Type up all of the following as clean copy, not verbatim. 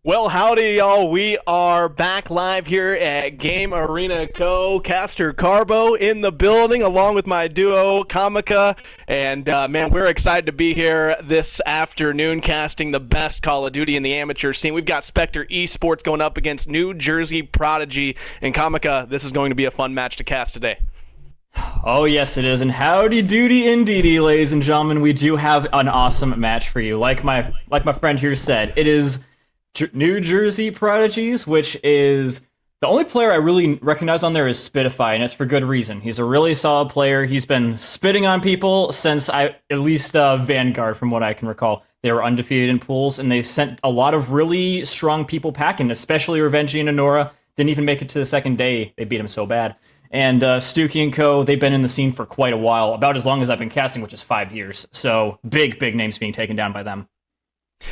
Well, howdy, y'all. We are back live here at Game Arena Co. Caster Carbo in the building, along with my duo, Kamika. And, man, we're excited to be here this afternoon casting the best Call of Duty in the amateur scene. We've got Specter Esports going up against New Jersey Prodigy. And, Kamika, this is going to be a fun match to cast today. Oh, yes, it is. And howdy doody indeedy, ladies and gentlemen. We do have an awesome match for you. Like my friend here said, it is New Jersey Prodigies, which is the only player I really recognize on there is Spitify, and it's for good reason. He's a really solid player. He's been spitting on people since at least Vanguard, from what I can recall. They were undefeated in pools, and they sent a lot of really strong people packing, especially Revengy and Honora. Didn't even make it to the second day. They beat him so bad. And Stuki and Co., they've been in the scene for quite a while, about as long as I've been casting, which is 5 years. So big names being taken down by them.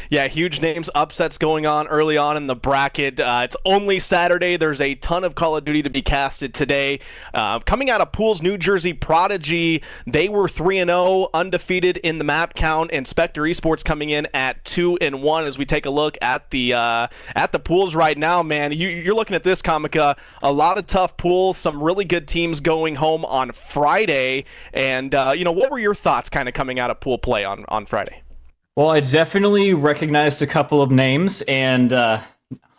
Yeah, huge names, upsets going on early on in the bracket. It's only Saturday. There's a ton of Call of Duty to be casted today. Coming out of pools, New Jersey Prodigy, they were 3-0, undefeated in the map count, and Specter Esports coming in at 2-1 as we take a look at the pools right now, man. You're looking at this, Kamika. A lot of tough pools, some really good teams going home on Friday. And, what were your thoughts kind of coming out of pool play on Friday? Well, I definitely recognized a couple of names, and a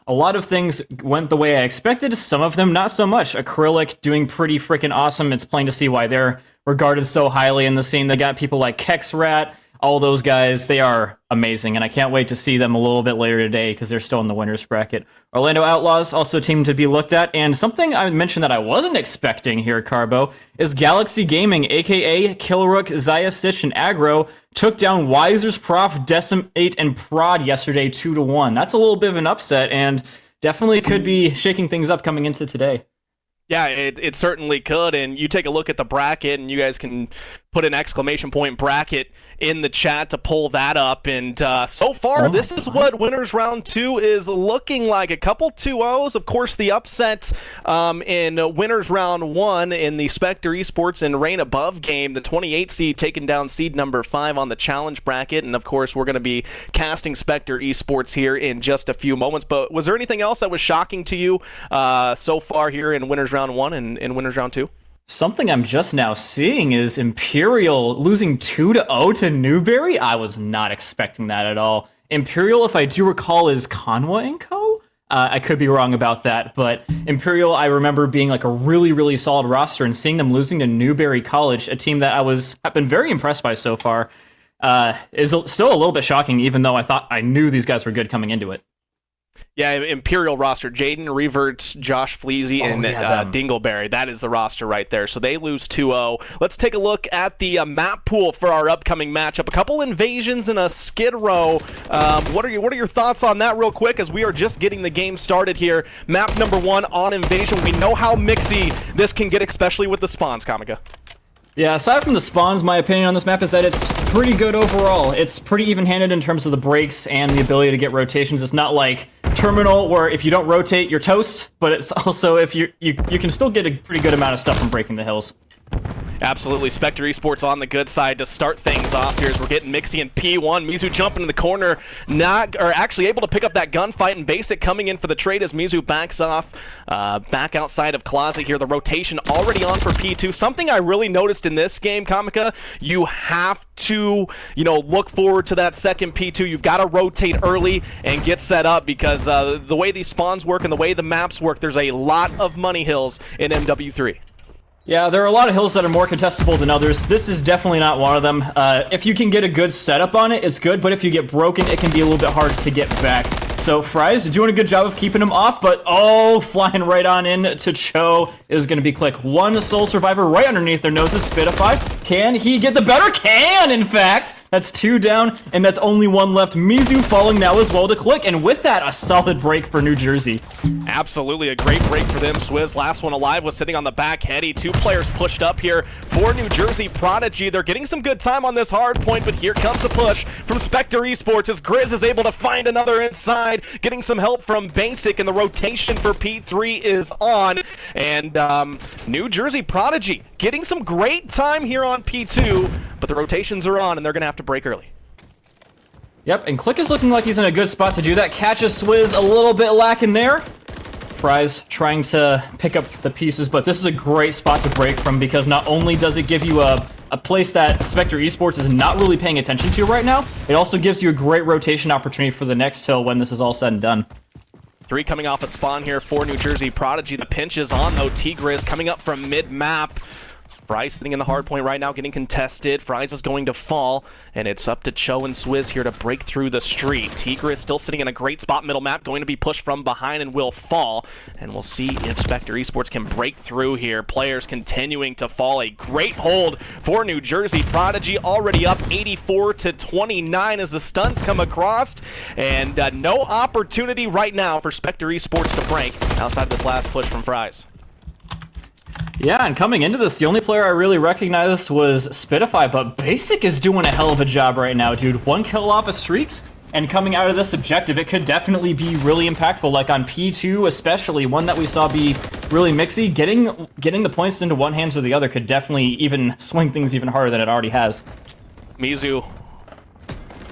lot of things went the way I expected. Some of them not so much. Acrylic doing pretty freaking awesome. It's plain to see why they're regarded so highly in the scene. They got people like Kexrat, all those guys. They are amazing, and I can't wait to see them a little bit later today because they're still in the winner's bracket. Orlando Outlaws, also a team to be looked at, and something I mentioned that I wasn't expecting here, Carbo, is Galaxy Gaming, aka Killrook, Zyasich, and Aggro, took down Weiser's Prof, Decimate, and Prod yesterday 2-1. That's a little bit of an upset, and definitely could be shaking things up coming into today. Yeah, it certainly could, and you take a look at the bracket, and you guys can put an exclamation point bracket in the chat to pull that up, and so far, this is what Winners Round 2 is looking like. A couple 2-0s, of course, the upset in Winners Round 1 in the Specter Esports and Reign Above game, the 28 seed taking down seed number 5 on the challenge bracket, and of course, we're going to be casting Specter Esports here in just a few moments, but was there anything else that was shocking to you so far here in Winners Round 1 and Winners Round 2? Something I'm just now seeing is Imperial losing 2-0 to Newberry. I was not expecting that at all. Imperial, if I do recall, is Conwa & Co.? I could be wrong about that, but Imperial, I remember being like a really solid roster, and seeing them losing to Newberry College, a team that I've been very impressed by so far, is still a little bit shocking, even though I knew these guys were good coming into it. Yeah, Imperial roster. Jaden Reverts, Josh Fleasy, and Dingleberry. That is the roster right there. So they lose 2-0. Let's take a look at the map pool for our upcoming matchup. A couple invasions and a Skid Row. What are your thoughts on that real quick, as we are just getting the game started here. Map number 1 on invasion. We know how mixy this can get, especially with the spawns, Kamika. Yeah, aside from the spawns, my opinion on this map is that it's pretty good overall. It's pretty even-handed in terms of the breaks and the ability to get rotations. It's not like Terminal, where if you don't rotate, you're toast, but it's also if you can still get a pretty good amount of stuff from breaking the hills. Absolutely. Specter Esports on the good side to start things off here as we're getting Mixie and P1. Mizu jumping in the corner, actually able to pick up that gunfight, and Basic coming in for the trade as Mizu backs off back outside of Closet here. The rotation already on for P2. Something I really noticed in this game, Kamika, you have to, look forward to that second P2. You've got to rotate early and get set up, because the way these spawns work and the way the maps work, there's a lot of money hills in MW3. Yeah, there are a lot of hills that are more contestable than others. This is definitely not one of them. If you can get a good setup on it, it's good, but if you get broken, it can be a little bit hard to get back. So Fries doing a good job of keeping him off, but flying right on in to Cho is going to be click. One Soul Survivor right underneath their noses. Spitify. Can he get the better? Can, in fact. That's 2 down, and that's only 1 left. Mizu falling now as well to click, and with that, a solid break for New Jersey. Absolutely a great break for them. Swizz, last one alive, was sitting on the back heady. 2 players pushed up here for New Jersey Prodigy. They're getting some good time on this hard point, but here comes the push from Specter Esports as Grizz is able to find another inside, getting some help from Basic, and the rotation for P3 is on. And New Jersey Prodigy getting some great time here on P2, but the rotations are on, and they're going to have to break early. Yep, and Click is looking like he's in a good spot to do that. Catches Swizz a little bit lacking there. Fry's trying to pick up the pieces, but this is a great spot to break from because not only does it give you a place that Specter Esports is not really paying attention to right now, it also gives you a great rotation opportunity for the next hill when this is all said and done. 3 coming off a spawn here for New Jersey Prodigy. The pinch is on, though. Tigris coming up from mid-map. Fry's sitting in the hard point right now, getting contested. Fry's is going to fall, and it's up to Cho and Swizz here to break through the street. Tigris still sitting in a great spot middle map, going to be pushed from behind and will fall. And we'll see if Specter Esports can break through here. Players continuing to fall. A great hold for New Jersey Prodigy, already up 84-29 as the stuns come across. And no opportunity right now for Specter Esports to break outside of this last push from Fry's. Yeah, and coming into this, the only player I really recognized was Spitify, but Basic is doing a hell of a job right now, dude. 1 kill off of streaks, and coming out of this objective, it could definitely be really impactful, like on P2 especially, one that we saw be really mixy. Getting the points into one hand or the other could definitely even swing things even harder than it already has. MWIII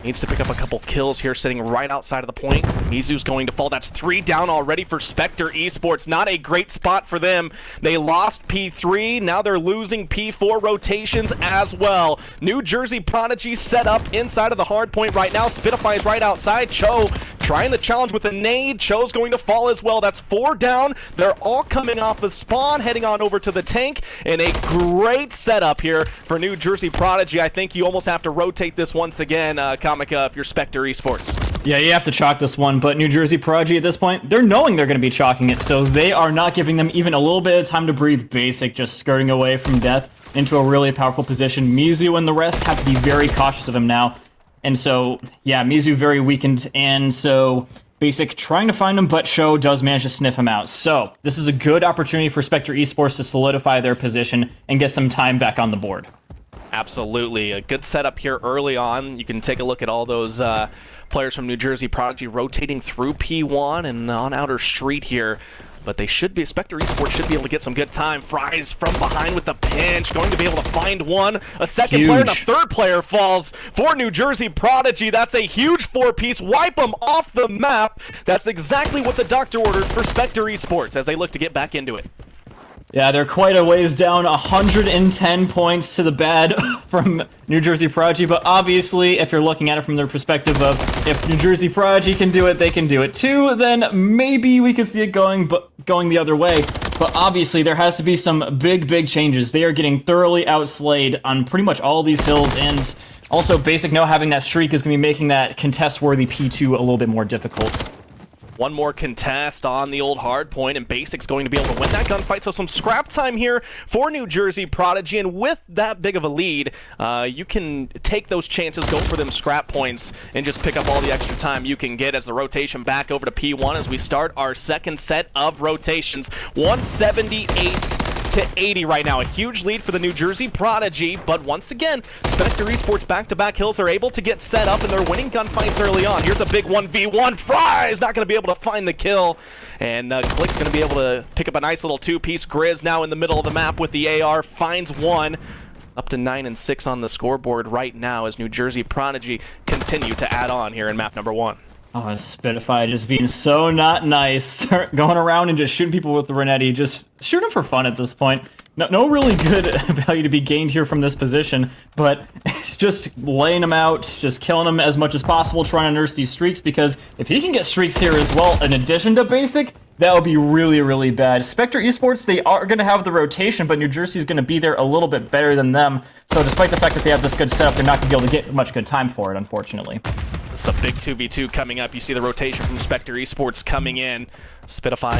needs to pick up a couple kills here, sitting right outside of the point. MWIII's going to fall. That's 3 down already for Specter Esports. Not a great spot for them. They lost P3. Now they're losing P4 rotations as well. New Jersey Prodigy set up inside of the hard point right now. Spitify is right outside. Cho trying the challenge with a nade. Cho's going to fall as well. That's 4 down. They're all coming off of spawn, heading on over to the tank. And a great setup here for New Jersey Prodigy. I think you almost have to rotate this once again, Kamika, if you're Specter Esports. Yeah, you have to chalk this one, but New Jersey Prodigy at this point, they're knowing they're going to be chalking it, so they are not giving them even a little bit of time to breathe. Basic just skirting away from death into a really powerful position. MWIII and the rest have to be very cautious of him now. And so, yeah, MWIII very weakened, and so Basic trying to find him, but Cho does manage to sniff him out. So, this is a good opportunity for Specter Esports to solidify their position and get some time back on the board. Absolutely. A good setup here early on. You can take a look at all those players from New Jersey Prodigy rotating through P1 and on outer street here. But they should be, Specter Esports should be able to get some good time. Fry's from behind with the pinch, going to be able to find one. A second player and a third player falls for New Jersey Prodigy. That's a huge 4-piece. Wipe them off the map. That's exactly what the doctor ordered for Specter Esports as they look to get back into it. Yeah, they're quite a ways down, 110 points to the bad from New Jersey Prodigy, but obviously, if you're looking at it from their perspective of, if New Jersey Prodigy can do it, they can do it too, then maybe we could see it going the other way. But obviously, there has to be some big changes. They are getting thoroughly outslayed on pretty much all these hills, and also Basic now having that streak is going to be making that contest-worthy P2 a little bit more difficult. One more contest on the old hard point, and Basic's going to be able to win that gunfight. So some scrap time here for New Jersey Prodigy, and with that big of a lead, you can take those chances, go for them scrap points, and just pick up all the extra time you can get as the rotation back over to P1 as we start our second set of rotations. 178-80 right now. A huge lead for the New Jersey Prodigy, but once again, Specter Esports back-to-back hills are able to get set up, and they're winning gunfights early on. Here's a big 1v1. Fry's not going to be able to find the kill, and Click's going to be able to pick up a nice little 2-piece. Grizz now in the middle of the map with the AR, finds one. Up to 9 and 6 on the scoreboard right now as New Jersey Prodigy continue to add on here in map number 1. Oh, Spitify just being so not nice. Going around and just shooting people with the Renetti. Just shoot them for fun at this point. No really good value to be gained here from this position, but it's just laying them out, just killing them as much as possible, trying to nurse these streaks, because if he can get streaks here as well, in addition to Basic, that would be really bad. Specter Esports, they are going to have the rotation, but New Jersey is going to be there a little bit better than them. So despite the fact that they have this good setup, they're not going to be able to get much good time for it, unfortunately. It's a big 2v2 coming up. You see the rotation from Specter Esports coming in. Spitify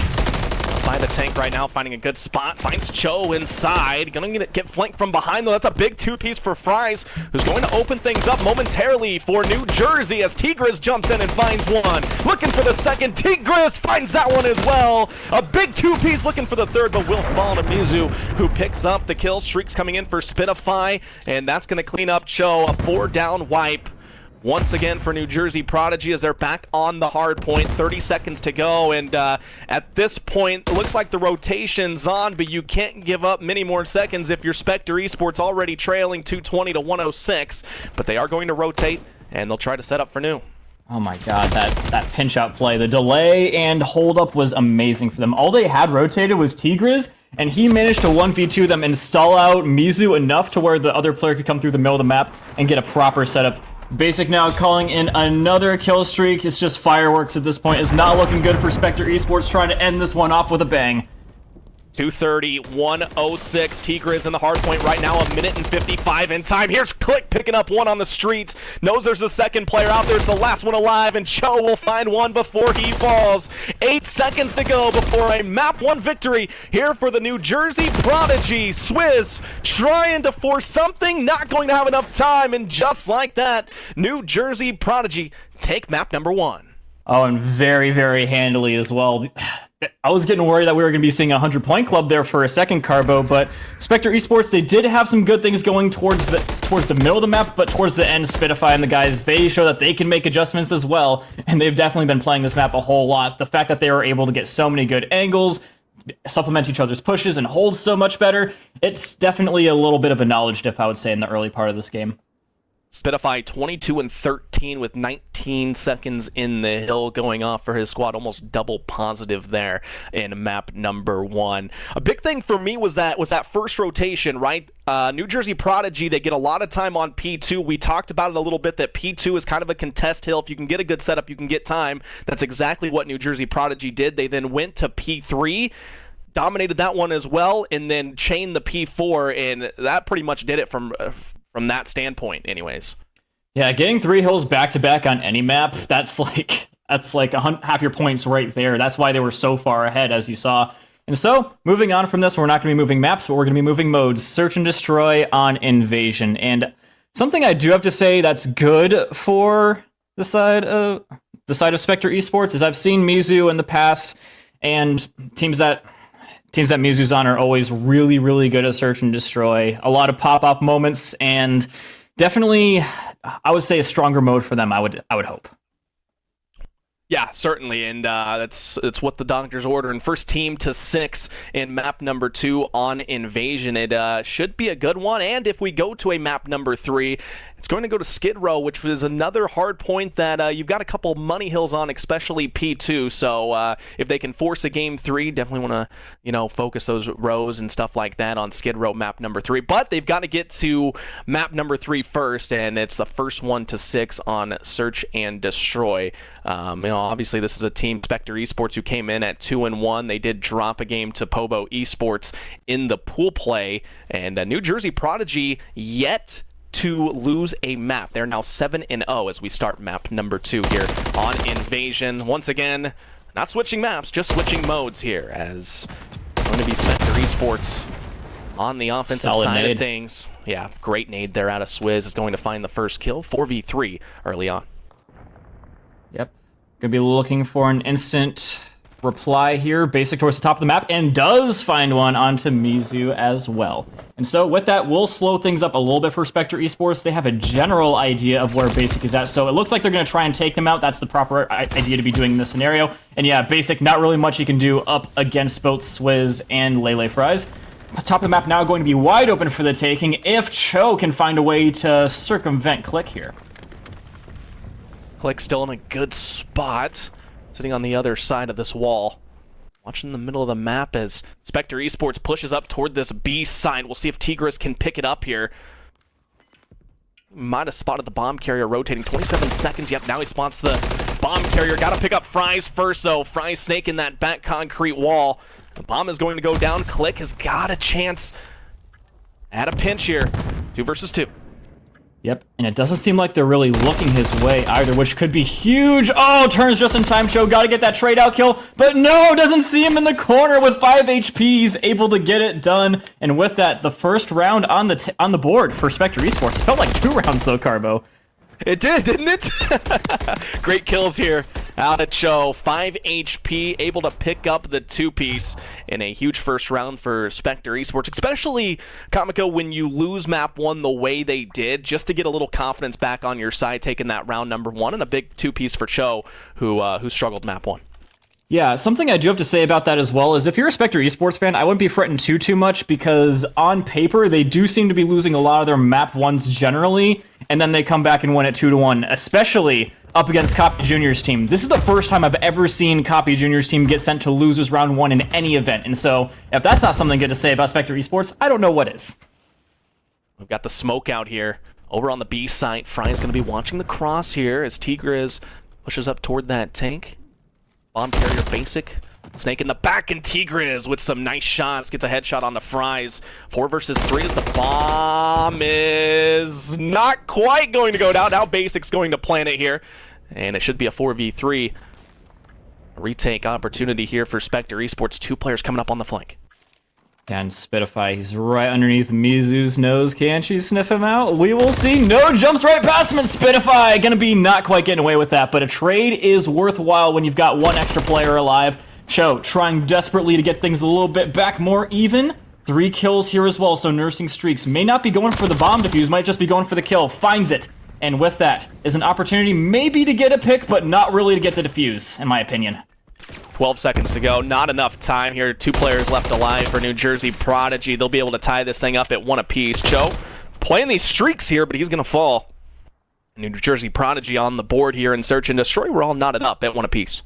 by the tank right now, finding a good spot. Finds Cho inside. Gonna get flanked from behind, though. That's a big 2-piece for Fry's, who's going to open things up momentarily for New Jersey as Tigris jumps in and finds one. Looking for the second. Tigris finds that one as well. A big 2-piece looking for the third, but will fall to MWIII, who picks up the kill. Streaks coming in for Spitify, and that's going to clean up Cho. A 4-down wipe. Once again for New Jersey Prodigy as they're back on the hard point. 30 seconds to go, and at this point, it looks like the rotation's on, but you can't give up many more seconds if you're Specter Esports already trailing 220 to 106. But they are going to rotate and they'll try to set up for new. Oh my god, that pinch out play. The delay and hold up was amazing for them. All they had rotated was Tigres, and he managed to 1v2 them and stall out MWIII enough to where the other player could come through the middle of the map and get a proper setup. Basic now calling in another kill streak. It's just fireworks at this point. It's not looking good for Specter Esports, trying to end this one off with a bang. 2:30, 1:06. Tigres in the hard point right now, 1:55 in time. Here's Click picking up one on the streets. Knows there's a second player out there. It's the last one alive, and Cho will find one before he falls. 8 seconds to go before a map 1 victory here for the New Jersey Prodigy. Swizz trying to force something, not going to have enough time, and just like that, New Jersey Prodigy take map number 1. Oh, and very, very handily as well. I was getting worried that we were going to be seeing a 100-point club there for a second, Carbo, but Specter Esports, they did have some good things going towards the middle of the map, but towards the end, Spitify and the guys, they show that they can make adjustments as well, and they've definitely been playing this map a whole lot. The fact that they were able to get so many good angles, supplement each other's pushes, and hold so much better, it's definitely a little bit of a knowledge diff, I would say, in the early part of this game. Spitify 22-13 with 19 seconds in the hill going off for his squad, almost double positive there in map number 1. A big thing for me was that first rotation, right? New Jersey Prodigy, they get a lot of time on P2. We talked about it a little bit, that P2 is kind of a contest hill. If you can get a good setup, you can get time. That's exactly what New Jersey Prodigy did. They then went to P3, dominated that one as well, and then chained the P4, and that pretty much did it from that standpoint anyways. Yeah, getting 3 hills back-to-back on any map, that's like half your points right there. That's why they were so far ahead, as you saw. And so, moving on from this, we're not going to be moving maps, but we're going to be moving modes. Search and Destroy on Invasion. And something I do have to say that's good for the side of Specter Esports is I've seen MWIII in the past, and teams that MWIII's on are always really, really good at Search and Destroy. A lot of pop-off moments, and definitely, I would say a stronger mode for them, I would hope. Yeah, certainly, and it's what the doctor's ordering. First team to 6 in map number 2 on Invasion. It should be a good one, and if we go to a map number 3, it's going to go to Skid Row, which is another hard point that you've got a couple money hills on, especially P2. So if they can force a game 3, definitely want to focus those rows and stuff like that on Skid Row map number 3. But they've got to get to map number 3 first, and it's the first one to 6 on Search and Destroy. Obviously this is a team, Specter Esports, who came in at 2-1. They did drop a game to Pobo Esports in the pool play, and New Jersey Prodigy yet to lose a map. They're now 7-0 as we start map number 2 here on Invasion. Once again, not switching maps, just switching modes here, as going to be Specter Esports on the offensive side of things. Yeah, great nade there out of Swizz, is going to find the first kill, 4v3 early on. Yep, gonna be looking for an instant reply here. Basic towards the top of the map, and does find one onto MWIII as well. And so with that, we'll slow things up a little bit for Specter Esports. They have a general idea of where Basic is at, so it looks like they're going to try and take them out. That's the proper idea to be doing in this scenario. And yeah, Basic, not really much you can do up against both Swizz and Lele Fries. Top of the map now going to be wide open for the taking if Cho can find a way to circumvent Click here. Click still in a good spot, sitting on the other side of this wall. Watching the middle of the map as Specter Esports pushes up toward this B side. We'll see if Tigres can pick it up here. Might have spotted the bomb carrier rotating. 27 seconds. Yep, now he spots the bomb carrier. Got to pick up Fries first, though. Fries snaking that back concrete wall. The bomb is going to go down. Click has got a chance at a pinch here. 2 versus 2. Yep, and it doesn't seem like they're really looking his way either, which could be huge. Oh, turns just in time, Cho. Got to get that trade out kill, but no, doesn't see him in the corner with 5 HP. He's able to get it done, and with that, the first round on the board for Specter Esports. It felt like 2 rounds though, Carbo. It did, didn't it? Great kills here out at Cho. 5 HP, able to pick up the 2-piece in a huge first round for Specter Esports, especially, Kamiko, when you lose map 1 the way they did, just to get a little confidence back on your side, taking that round number 1, and a big 2-piece for Cho, who struggled map 1. Yeah, something I do have to say about that as well is if you're a Specter Esports fan, I wouldn't be fretting too much because on paper, they do seem to be losing a lot of their map ones generally, and then they come back and win it 2-1, especially up against Copy Junior's team. This is the first time I've ever seen Copy Junior's team get sent to losers round 1 in any event, and so if that's not something good to say about Specter Esports, I don't know what is. We've got the smoke out here. Over on the B site, Fry's going to be watching the cross here as Tigres pushes up toward that tank. Bomb carrier basic. Snake in the back, and Tigres with some nice shots. Gets a headshot on the Fries. 4 versus 3 as the bomb is not quite going to go down. Now Basic's going to plant it here. And it should be a 4v3. A retake opportunity here for Specter Esports. 2 players coming up on the flank. And Spitify, he's right underneath Mizu's nose. Can she sniff him out? We will see. No, jumps right past him, and Spitify gonna be not quite getting away with that, but a trade is worthwhile when you've got 1 extra player alive. Cho trying desperately to get things a little bit back more even. 3 kills here as well, so nursing streaks. May not be going for the bomb defuse, might just be going for the kill. Finds it, and with that is an opportunity maybe to get a pick, but not really to get the defuse, in my opinion. 12 seconds to go. Not enough time here. 2 players left alive for New Jersey Prodigy. They'll be able to tie this thing up at 1 apiece. Cho playing these streaks here, but he's going to fall. New Jersey Prodigy on the board here in Search and Destroy. We're all knotted up at 1 apiece.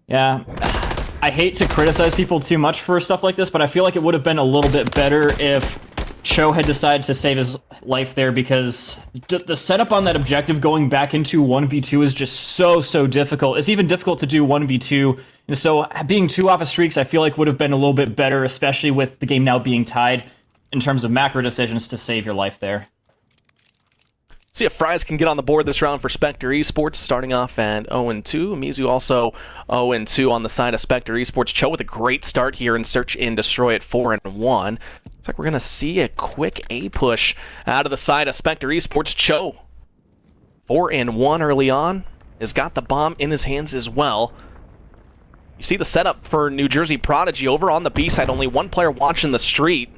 Yeah. I hate to criticize people too much for stuff like this, but I feel like it would have been a little bit better if Cho had decided to save his life there, because the setup on that objective going back into 1v2 is just so difficult. It's even difficult to do 1v2, and so being 2 off of streaks I feel like would have been a little bit better, especially with the game now being tied in terms of macro decisions to save your life there. See if Fries can get on the board this round for Specter Esports, starting off at 0-2. Mizu also 0-2 on the side of Specter Esports. Cho with a great start here in Search and Destroy at 4-1. Looks like we're going to see a quick A push out of the side of Specter Esports. Cho, 4-1 early on, has got the bomb in his hands as well. You see the setup for New Jersey Prodigy over on the B side. Only 1 player watching the street.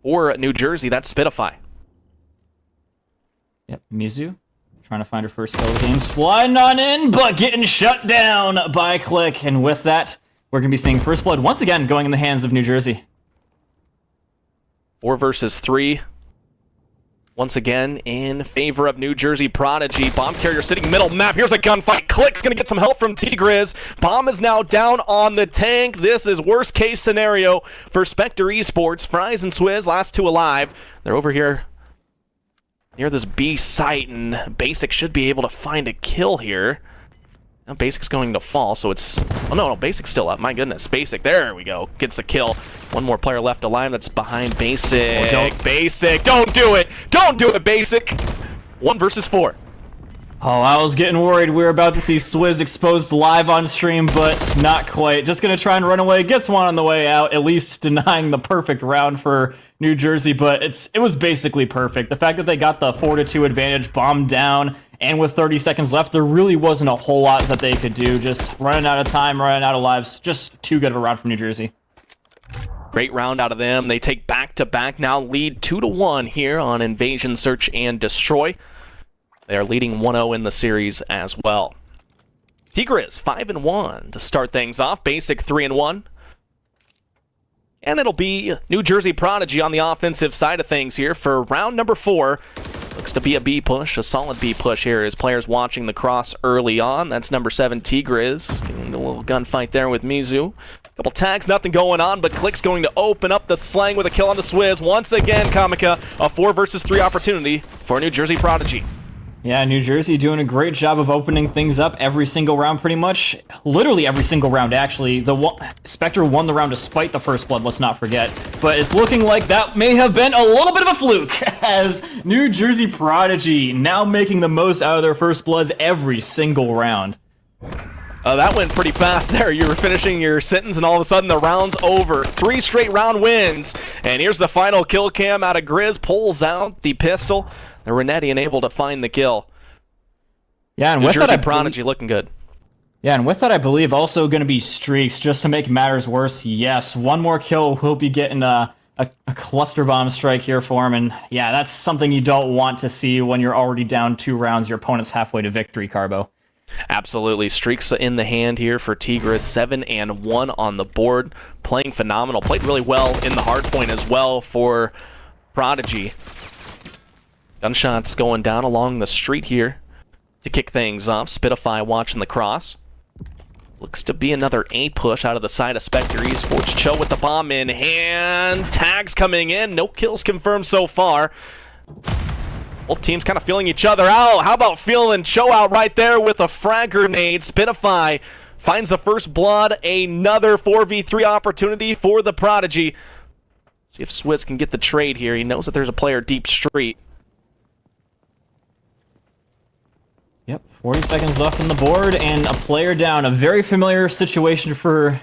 For New Jersey, that's Spitify. Yep, Mizu trying to find her first kill of the game. Sliding on in, but getting shut down by Click. And with that, we're going to be seeing First Blood once again going in the hands of New Jersey. 4 versus 3. Once again in favor of New Jersey Prodigy. Bomb carrier sitting middle map. Here's a gunfight. Click's going to get some help from Tigres. Bomb is now down on the tank. This is worst case scenario for Specter Esports. Fries and Swizz, last 2 alive. They're over here near this B site, and Basic should be able to find a kill here. Now Basic's going to fall, so it's... Oh, no, Basic's still up. My goodness. Basic, there we go. Gets the kill. 1 more player left alive that's behind Basic. Oh, Basic, don't do it! Don't do it, Basic! 1 versus 4. Oh, I was getting worried we were about to see Swizz exposed live on stream, but not quite. Just gonna try and run away. Gets 1 on the way out, at least denying the perfect round for New Jersey, but it was basically perfect. The fact that they got the 4-2 advantage, bomb down, and with 30 seconds left, there really wasn't a whole lot that they could do. Just running out of time, running out of lives. Just too good of a round from New Jersey. Great round out of them. They take back-to-back now, lead 2-1 here on Invasion, Search, and Destroy. They are leading 1-0 in the series as well. Tigres 5-1 to start things off. Basic 3-1. And it'll be New Jersey Prodigy on the offensive side of things here for round number 4. Looks to be a B push, a solid B push here as players watching the cross early on. That's number 7 Tigres. Getting a little gunfight there with Mizu. Couple tags, nothing going on, but Click's going to open up the slang with a kill on the Swizz. Once again, Kamika, a 4 versus 3 opportunity for New Jersey Prodigy. Yeah, New Jersey doing a great job of opening things up every single round, pretty much. Literally every single round, actually. Specter won the round despite the First Blood, let's not forget. But it's looking like that may have been a little bit of a fluke, as New Jersey Prodigy now making the most out of their First Bloods every single round. That went pretty fast there. You were finishing your sentence, and all of a sudden the round's over. 3 straight round wins. And here's the final kill cam out of Grizz. Pulls out the pistol. The Renetti unable to find the kill. Yeah, and New with Jersey that, Prodigy looking good. Yeah, and with that, I believe also going to be streaks, just to make matters worse. Yes, 1 more kill, we'll be getting a cluster bomb strike here for him, and yeah, that's something you don't want to see when you're already down 2 rounds. Your opponent's halfway to victory, Carbo. Absolutely. Streaks in the hand here for Tigres. 7-1 on the board. Playing phenomenal. Played really well in the hard point as well for Prodigy. Gunshots going down along the street here to kick things off. Spitify watching the cross. Looks to be another A push out of the side of Specter Esports. Cho with the bomb in hand. Tags coming in. No kills confirmed so far. Both teams kind of feeling each other out. How about feeling Cho out right there with a frag grenade? Spitify finds the first blood. Another 4v3 opportunity for the Prodigy. See if Swizz can get the trade here. He knows that there's a player deep street. Yep, 40 seconds left on the board and a player down. A very familiar situation for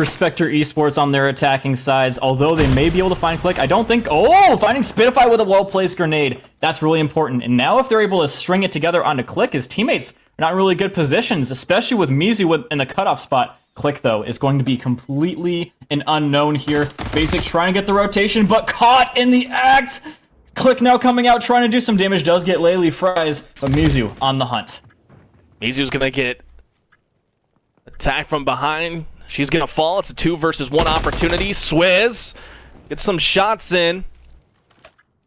Specter Esports on their attacking sides. Although they may be able to find Click, I don't think... Oh, finding Spitify with a well-placed grenade. That's really important. And now if they're able to string it together onto Click, his teammates are not in really good positions, especially with MWIII in the cutoff spot. Click, though, is going to be completely an unknown here. Basic trying to get the rotation, but caught in the act! Click now coming out, trying to do some damage, does get Laylee fries, but MWIII on the hunt. MWIII's gonna get attacked from behind. She's gonna fall. It's a 2 versus 1 opportunity. Swizz gets some shots in.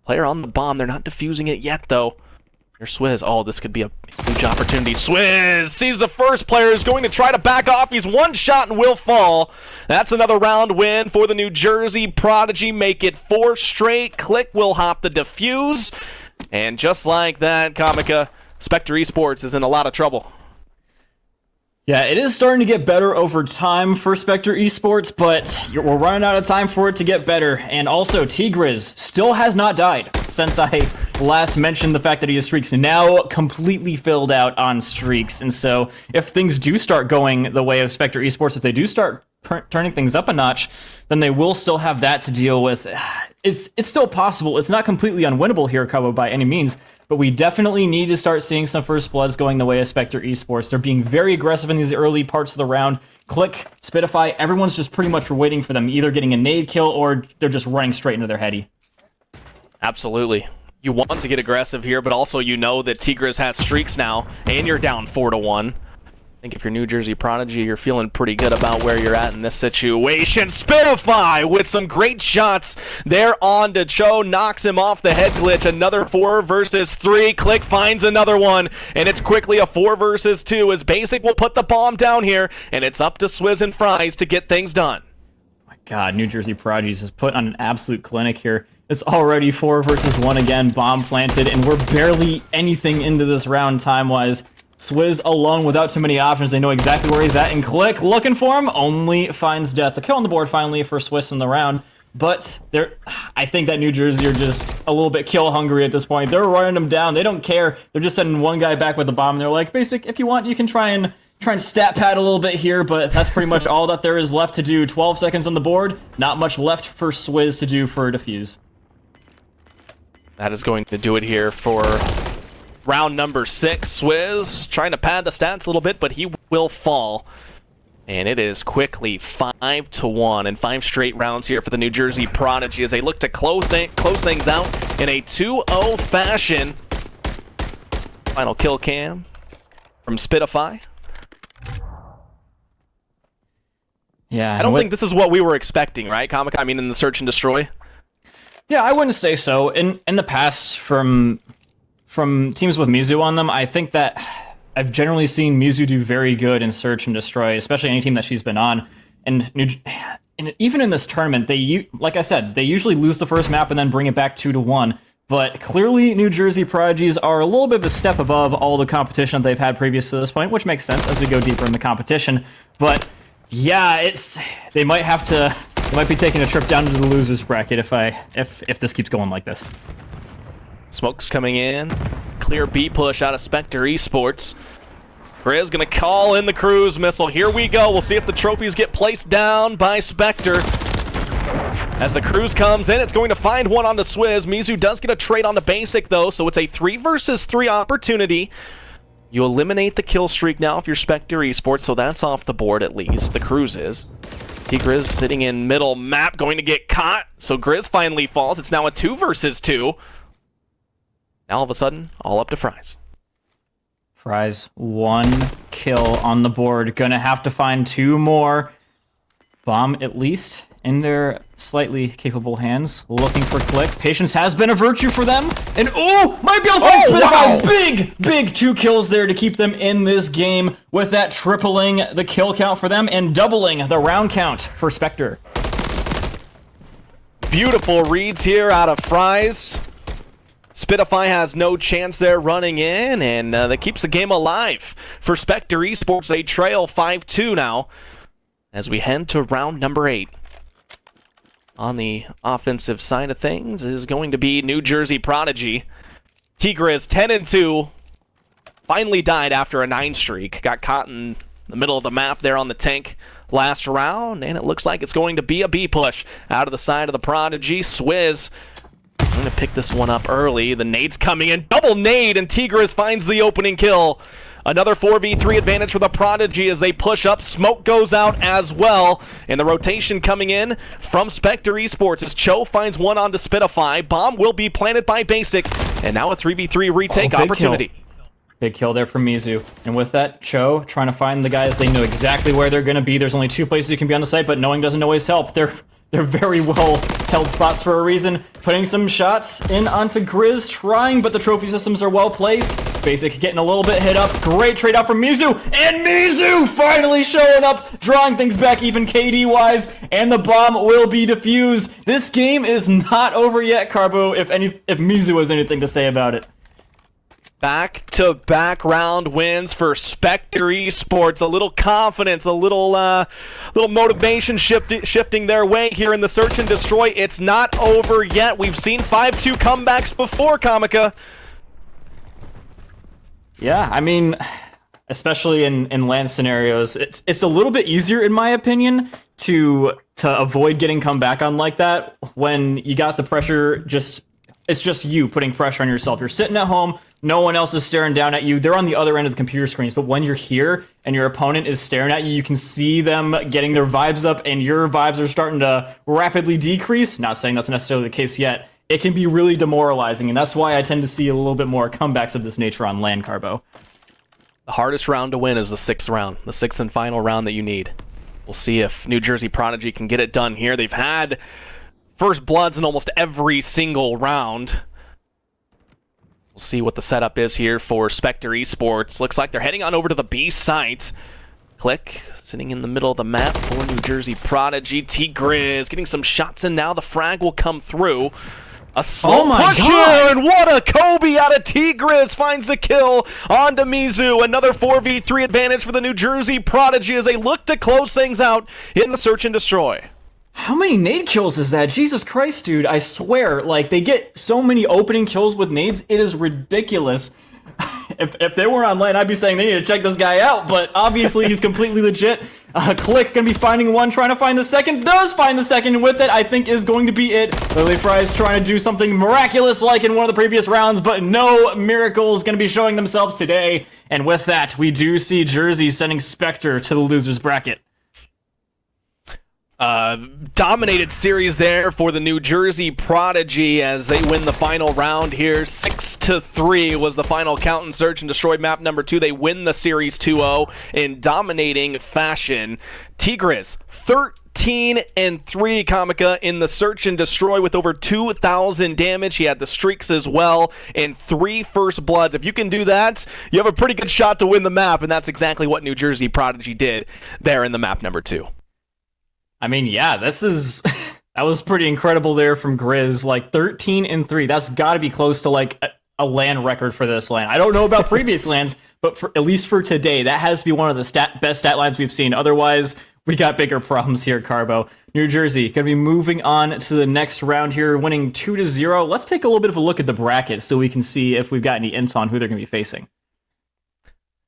Player on the bomb. They're not defusing it yet, though. Here's Swizz. Oh, this could be a huge opportunity. Swizz sees the first player is going to try to back off. He's one shot and will fall. That's another round win for the New Jersey Prodigy. Make it 4 straight. Click will hop the defuse. And just like that, Comica, Specter Esports is in a lot of trouble. Yeah, it is starting to get better over time for Specter Esports, but we're running out of time for it to get better. And also, Tigres still has not died since I last mentioned the fact that he has streaks. Now completely filled out on streaks. And so if things do start going the way of Specter Esports, if they do start turning things up a notch, then they will still have that to deal with. It's still possible. It's not completely unwinnable here, Cabo, by any means, but we definitely need to start seeing some first bloods going the way of Specter Esports. They're being very aggressive in these early parts of the round. Click, Spitify, everyone's just pretty much waiting for them, either getting a nade kill or they're just running straight into their heady. Absolutely. You want to get aggressive here, but also you know that Tigres has streaks now, and you're down 4-1. I think if you're New Jersey Prodigy, you're feeling pretty good about where you're at in this situation. Spitify with some great shots there on to Cho, knocks him off the head glitch. Another 4 versus 3. Click finds another one, and it's quickly a 4 versus 2 as Basic will put the bomb down here, and it's up to Swizz and Fries to get things done. My God, New Jersey Prodigy has put on an absolute clinic here. It's already 4 versus 1 again, bomb planted, and we're barely anything into this round time-wise. Swizz alone without too many options. They know exactly where he's at, and Click looking for him only finds death. A kill on the board finally for Swizz in the round, but I think that New Jersey are just a little bit kill hungry at this point. They're running him down. They don't care. They're just sending one guy back with the bomb. They're like, Basic, if you want, you can try and stat pad a little bit here, but that's pretty much all that there is left to do. 12 seconds on the board. Not much left for Swizz to do for a defuse. That is going to do it here for round number 6. Swizz trying to pad the stats a little bit, but he will fall. And it is quickly 5-1 and 5 straight rounds here for the New Jersey Prodigy as they look to close things out in a 2-0 fashion. Final kill cam from Spitify. Yeah, I don't think this is what we were expecting, right, Comic? I mean, in the search and destroy. Yeah, I wouldn't say so. In the past, from teams with MWIII on them, I think that I've generally seen MWIII do very good in search and destroy, especially any team that she's been on. And even in this tournament, like I said, they usually lose the first map and then bring it back 2-1. But clearly, New Jersey Prodigies are a little bit of a step above all the competition that they've had previous to this point, which makes sense as we go deeper in the competition. But yeah, they might be taking a trip down to the losers bracket if this keeps going like this. Smoke's coming in. Clear B push out of Specter Esports. Grizz gonna call in the cruise missile. Here we go. We'll see if the trophies get placed down by Specter. As the cruise comes in, it's going to find one onto Swizz. MWIII does get a trade on the Basic, though, so it's a 3 versus 3 opportunity. You eliminate the kill streak now if you're Specter Esports, so that's off the board at least. The cruise is. T-Grizz sitting in middle map, going to get caught. So Grizz finally falls. It's now a 2 versus 2. Now all of a sudden, all up to Fries. Fries, 1 kill on the board. Gonna have to find 2 more. Bomb, at least, in their slightly capable hands. Looking for Click. Patience has been a virtue for them. And oh, might be able to find Spitfire. Big 2 kills there to keep them in this game, with that tripling the kill count for them and doubling the round count for Specter. Beautiful reads here out of Fries. Spitfire has no chance there running in, and that keeps the game alive for Specter Esports. They trail 5-2 now as we head to round number 8. On the offensive side of things is going to be New Jersey Prodigy. Tigres 10-2. Finally died after a 9 streak. Got caught in the middle of the map there on the tank last round, and it looks like it's going to be a B push out of the side of the Prodigy. Swizz going to pick this one up early. The nade's coming in. Double nade, and Tigres finds the opening kill. Another 4v3 advantage for the Prodigy as they push up. Smoke goes out as well. And the rotation coming in from Specter Esports as Cho finds one onto Spitfire. Bomb will be planted by Basic. And now a 3v3 retake opportunity. Big kill there from MWIII. And with that, Cho trying to find the guys. They know exactly where they're going to be. There's only 2 places you can be on the site, but knowing doesn't always help. They're very well held spots for a reason. Putting some shots in onto Grizz, trying, but the trophy systems are well placed. Basic getting a little bit hit up. Great trade out from MWIII, and MWIII finally showing up, drawing things back even KD-wise, and the bomb will be defused. This game is not over yet, Carbo, if MWIII has anything to say about it. Back-to-back round wins for Specter Esports. A little confidence, a little motivation shifting their way here in the search and destroy. It's not over yet. We've seen 5-2 comebacks before, Comica. Yeah, I mean, especially in LAN scenarios, it's a little bit easier, in my opinion, to avoid getting come back on like that when you got the pressure. It's just you putting pressure on yourself. You're sitting at home, no one else is staring down at you. They're on the other end of the computer screens, but when you're here and your opponent is staring at you, you can see them getting their vibes up, and your vibes are starting to rapidly decrease. Not saying that's necessarily the case yet. It can be really demoralizing, and that's why I tend to see a little bit more comebacks of this nature on LAN, Carbo. The hardest round to win is the 6th round, the 6th and final round that you need. We'll see if New Jersey Prodigy can get it done here. They've had first bloods in almost every single round. We'll see what the setup is here for Specter Esports. Looks like they're heading on over to the B site. Click, sitting in the middle of the map for New Jersey Prodigy. Tigres getting some shots in now. The frag will come through. A slow push here, and what a Kobe out of Tigres finds the kill onto MWIII. Another 4v3 advantage for the New Jersey Prodigy as they look to close things out in the search and destroy. How many nade kills is that? Jesus Christ, dude. I swear, like, they get so many opening kills with nades, it is ridiculous. If they weren't on LAN, I'd be saying they need to check this guy out, but obviously he's completely legit. Click gonna be finding one, trying to find the second, does find the second, and with it, I think is going to be it. Lily Fry's trying to do something miraculous like in one of the previous rounds, but no miracles gonna be showing themselves today. And with that, we do see Jersey sending Specter to the loser's bracket. Dominated series there for the New Jersey Prodigy as they win the final round here. 6-3 was the final count in search and destroy map number 2. They win the series 2-0 in dominating fashion. Tigres 13-3, Comica, in the search and destroy with over 2,000 damage. He had the streaks as well and 3 first bloods. If you can do that, you have a pretty good shot to win the map, and that's exactly what New Jersey Prodigy did there in the map number 2. I mean, yeah, that was pretty incredible there from Grizz. Like 13-3, that's got to be close to like a LAN record for this LAN. I don't know about previous LANs, but at least for today, that has to be one of the best stat lines we've seen. Otherwise, we got bigger problems here, Carbo. New Jersey gonna be moving on to the next round here, winning 2-0. Let's take a little bit of a look at the bracket so we can see if we've got any intel on who they're gonna be facing.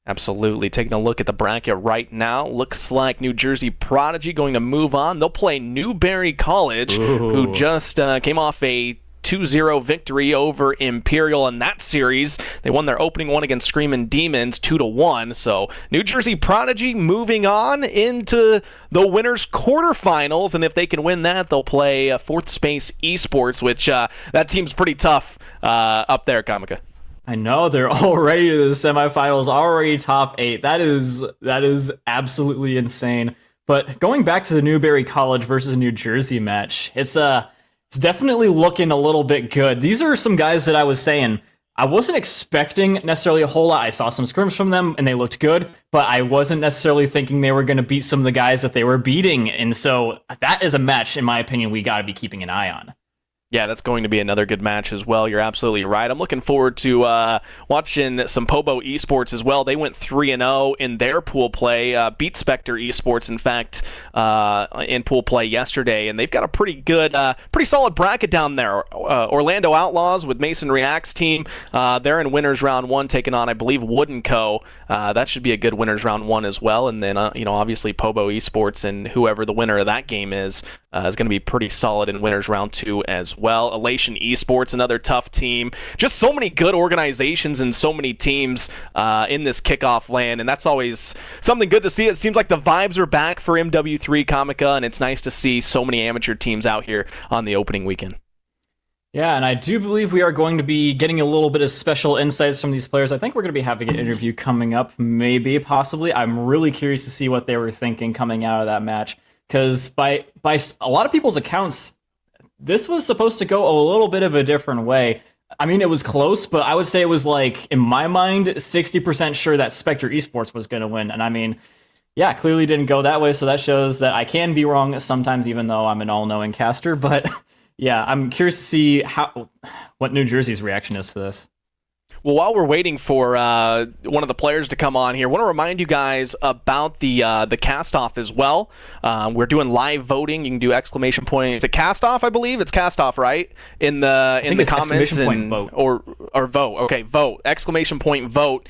Absolutely. Taking a look at the bracket right now. Looks like New Jersey Prodigy going to move on. They'll play Newberry College, who just came off a 2-0 victory over Imperial in that series. They won their opening one against Screamin' Demons 2-1. So New Jersey Prodigy moving on into the winners quarterfinals, and if they can win that, they'll play fourth space Esports, which that team's pretty tough up there, Comica. I know they're already to the semifinals, already top 8. That is absolutely insane. But going back to the Newberry College versus New Jersey match, it's definitely looking a little bit good. These are some guys that I was saying I wasn't expecting necessarily a whole lot. I saw some scrims from them and they looked good, but I wasn't necessarily thinking they were going to beat some of the guys that they were beating. And so that is a match, in my opinion, we got to be keeping an eye on. Yeah, that's going to be another good match as well. You're absolutely right. I'm looking forward to watching some Pobo Esports as well. They went 3-0 in their pool play, beat Specter Esports, in fact, in pool play yesterday, and they've got a pretty good, pretty solid bracket down there. Orlando Outlaws with Mason React's team. They're in winners round 1, taking on, I believe, Wood & Co. That should be a good winners round 1 as well. And then, obviously Pobo Esports and whoever the winner of that game is going to be pretty solid in winners round 2 as well. Elation Esports, another tough team. Just so many good organizations and so many teams in this kickoff LAN, and that's always something good to see. It seems like the vibes are back for MWIII Comica, and it's nice to see so many amateur teams out here on the opening weekend. Yeah, and I do believe we are going to be getting a little bit of special insights from these players. I think we're going to be having an interview coming up, maybe, possibly. I'm really curious to see what they were thinking coming out of that match, because by a lot of people's accounts, this was supposed to go a little bit of a different way. I mean, it was close, but I would say it was like, in my mind, 60% sure that Specter Esports was going to win. And I mean, yeah, clearly didn't go that way, so that shows that I can be wrong sometimes, even though I'm an all-knowing caster. But yeah, I'm curious to see what New Jersey's reaction is to this. Well, while we're waiting for one of the players to come on here, I want to remind you guys about the cast-off as well. We're doing live voting. You can do exclamation point. Is it cast-off, I believe? It's cast-off, right? In the comments vote. or vote. Okay, vote. Exclamation point vote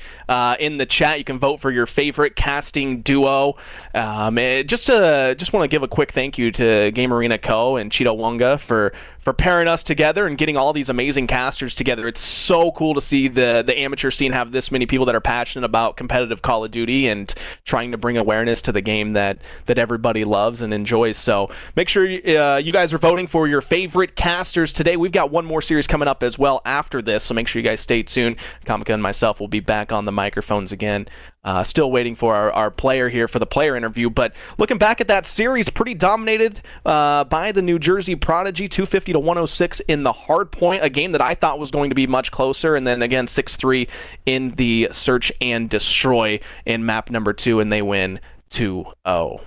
in the chat. You can vote for your favorite casting duo. Just want to give a quick thank you to Game Arena Co. and Cheeto Wonga for pairing us together and getting all these amazing casters together. It's so cool to see the amateur scene have this many people that are passionate about competitive Call of Duty and trying to bring awareness to the game that everybody loves and enjoys. So make sure you guys are voting for your favorite casters today. We've got one more series coming up as well after this, so make sure you guys stay tuned. Comica and myself will be back on the microphones again. Still waiting for our player here for the player interview, but looking back at that series, pretty dominated by the New Jersey Prodigy, 250-106 in the hard point, a game that I thought was going to be much closer, and then again 6-3 in the search and destroy in map number 2, and they win 2-0.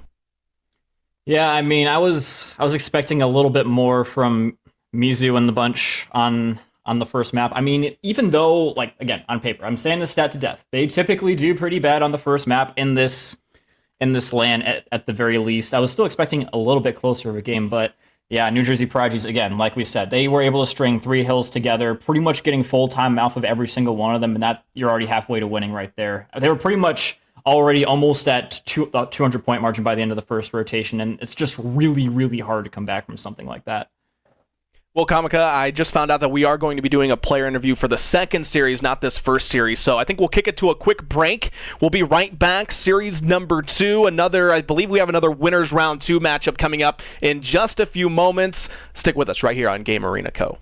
Yeah, I mean, I was expecting a little bit more from Mizu and the bunch on the first map. I mean, even though, like, again, on paper, I'm saying this stat to death, they typically do pretty bad on the first map in this LAN at the very least. I was still expecting a little bit closer of a game, but yeah, New Jersey Prodigies, again, like we said, they were able to string 3 hills together, pretty much getting full-time off of every single one of them, and that you're already halfway to winning right there. They were pretty much already almost at 200-point margin by the end of the first rotation, and it's just really, really hard to come back from something like that. Well, Comica, I just found out that we are going to be doing a player interview for the second series, not this first series. So I think we'll kick it to a quick break. We'll be right back. Series number 2. I believe we have another winners round 2 matchup coming up in just a few moments. Stick with us right here on Game Arena Co.